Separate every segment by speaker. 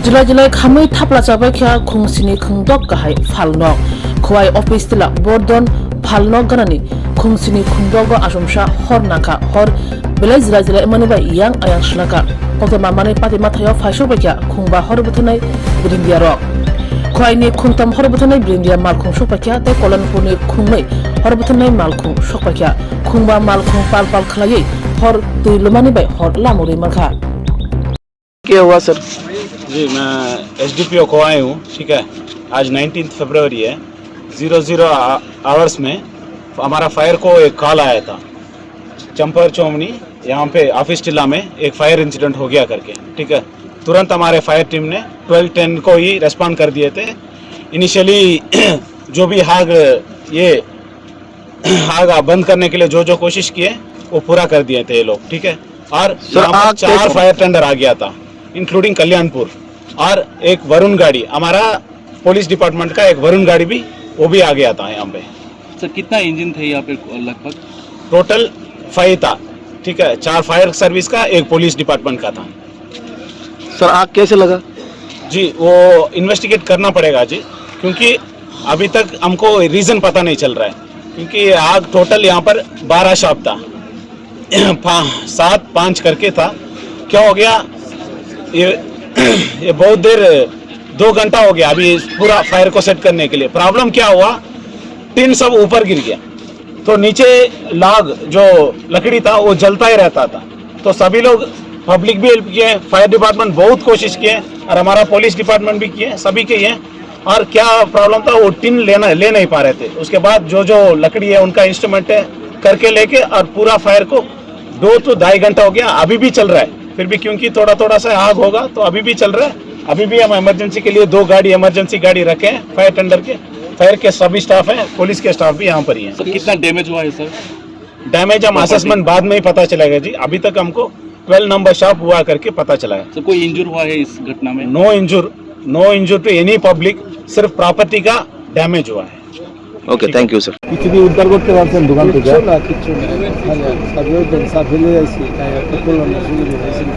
Speaker 1: July Khamui Tapla Chabakia Kungsini Kungdok Kahai Falnok Kwai Office Tila Bordon Palnok Ganani Kungsini Kungdogo Asumsha Hornaka Hor Bela July Emaniba Yang Ayang Shlaka Kota Mamani Pati Matayo Fashobakia Kungba Horbutanai Brindia Rock Kwai ni Kuntam Horbutanai Brindia Malkung Shopakia Te Kolan Puni Kungai Horbutanai Malkung Shopakia Kungba Malkung Palpal Klaye Hor Tui Lumani Bay Hor Lamuri Maka
Speaker 2: क्या हुआ sir?
Speaker 3: जी मैं SDPO को आया हूँ, ठीक है। आज 19 फरवरी है, 00 आवर्स में हमारा फायर को एक कॉल आया था चंपर चौमनी यहाँ पे ऑफिस टिल्ला में एक फायर इंसिडेंट हो गया करके, ठीक है। तुरंत हमारे फायर टीम ने 12-10 को ही रेस्पॉन्ड कर दिए थे। इनिशियली जो भी आग बंद करने के लिए जो कोशिश किए वो पूरा कर दिए थे ये लोग, ठीक है। और यहाँ पर 4 फायर टेंडर आ गया था इंक्लूडिंग कल्याणपुर और एक वरुण गाड़ी, हमारा पुलिस डिपार्टमेंट का एक वरुण गाड़ी भी वो भी आ गया था यहाँ पे।
Speaker 4: सर कितना इंजन थे यहाँ पे लगभग?
Speaker 3: टोटल 5 था, ठीक है। 4 फायर सर्विस का, एक पुलिस डिपार्टमेंट का था।
Speaker 2: सर आग कैसे लगा?
Speaker 3: जी वो इन्वेस्टिगेट करना पड़ेगा जी, क्योंकि अभी तक हमको रीज़न पता नहीं चल रहा है। क्योंकि आग टोटल यहाँ पर 12 शॉप था 7-5 करके था। क्या हो गया ये बहुत देर 2 घंटा हो गया अभी पूरा फायर को सेट करने के लिए। प्रॉब्लम क्या हुआ, टिन सब ऊपर गिर गया तो नीचे लाग जो लकड़ी था वो जलता ही रहता था। तो सभी लोग, पब्लिक भी हेल्प किए, फायर डिपार्टमेंट बहुत कोशिश किए और हमारा पुलिस डिपार्टमेंट भी किए, सभी के हैं। और क्या प्रॉब्लम था, वो टिन ले नहीं पा रहे थे। उसके बाद जो लकड़ी है उनका इंस्ट्रूमेंट है करके लेके और पूरा फायर को 2 to 2.5 घंटा हो गया, अभी भी चल रहा है। फिर भी क्योंकि थोड़ा सा आग होगा तो अभी भी चल रहा है। अभी भी हम इमरजेंसी के लिए 2 गाड़ी इमरजेंसी गाड़ी रखे हैं फायर टेंडर के। फायर के सभी स्टाफ हैं, पुलिस के स्टाफ भी यहाँ पर ही हैं।
Speaker 4: सर कितना डैमेज हुआ है सर?
Speaker 3: डैमेज हम असेसमेंट बाद में ही पता चलेगा जी। अभी तक हमको 12 नंबर शॉप हुआ करके पता चला है।
Speaker 4: सर कोई इंजर हुआ है इस घटना में?
Speaker 3: No injury to any public, सिर्फ प्रॉपर्टी का डैमेज हुआ है।
Speaker 2: Okay thank you sir.
Speaker 5: কিছু কি উদ্ধার করতে পারছেন দোকান থেকে?
Speaker 6: কিচ্ছু না ফেলে যাচ্ছি, তাই একটা করলাম না, সুবিধা হয়েছিল।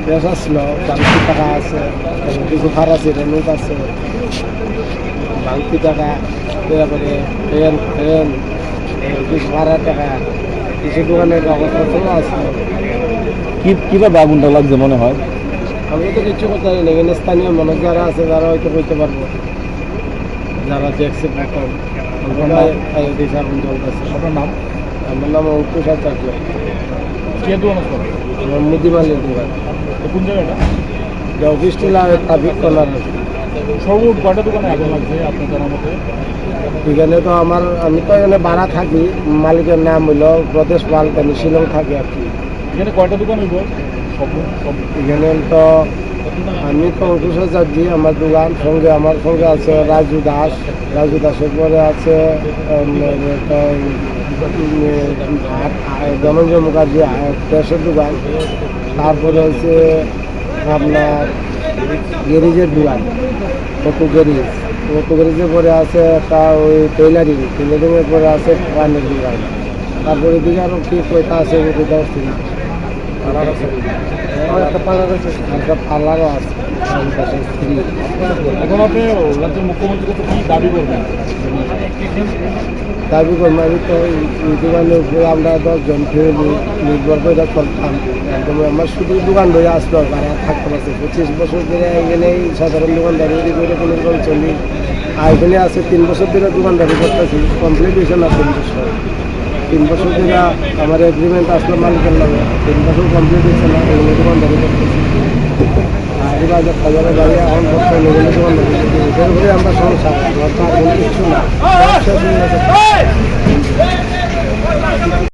Speaker 6: গ্যাস আসলো, 40 টাকা আছে, কিছু খার আছে, এটা নোট আছে, বাংতি টাকা, তারপরে ফ্যান কিছু ভাড়া টাকা, কিছু দোকানের কাগজপত্র আছে।
Speaker 5: কিভাবে আগুনটা লাগছে মনে হয়?
Speaker 6: আমি তো কিছু করতে পারি না, এখানে স্থানীয় মানুষ যারা আছে তারা হয়তো বলতে পারবো, যারা দেখছে প্রথম আগুন জ্বলতেছে।
Speaker 5: আপনার নাম?
Speaker 6: আমার নাম অঙ্কুশ আচার্য,
Speaker 5: কে দোকান করে?
Speaker 6: মুদিমালের দোকান।
Speaker 5: কোন জায়গাটা?
Speaker 6: অফিস টিলা ট্রাফিক কর্নার।
Speaker 5: সর্বমোট কয়টা দোকানে আগুন লাগছে আপনার জানার মতে?
Speaker 6: এখানে তো আমি তো এখানে ভাড়া থাকি, মালিকের নাম হইল প্রদেশ পাল, শিলং থাকি আর কি।
Speaker 5: এখানে কয়টা দোকান হইব?
Speaker 6: এখানে তো আমি তো অঙ্কুশ আচার্য, আমার দোকান, আমার সঙ্গে আছে রাজু দাসের পরে আছে ধনঞ্জয় মুখার্জি গ্যাসের দোকান, তারপরে হচ্ছে আপনার গ্যারেজের দোকান, অটো গ্যারেজের পরে আছে একটা ওই টেইলারিংয়ের পরে আছে পানের দোকান। তারপরে দিকে আরও কি কয়টা আছে ওইটা হচ্ছে একটা পার্লারও আছে।
Speaker 5: এখন আপনি রাজ্যের মুখ্যমন্ত্রীকে তো কি দাবি করবেন?
Speaker 6: দাবি করবো আমি তো এই দোকানের উপরে আমরা 10 জন ফ্যামিলি নির্ভর করে চলতাম। একদম আমার শুধু দোকান ধরে আসলো আর থাকতে পারছে 25 বছর ধরে এখানে সাধারণ দোকানদারি করে কোনো রকম চলি। আর এখানে আছে 3 বছর ধরে দোকানদারি করতেছি, কমপ্লিট হয়েছে না 3 বছর ধরে আমার এগ্রিমেন্ট আসলো মালিকের নামে, 3 বছর কমপ্লিট হয়েছে না, এগুলো দোকানদারি করতেছি। আর বাজার বাজারে গাড়ি এখন বর্তমানে এগুলো দোকানদারি করতেছি, এর উপরে আমরা সংসার, কিছু না।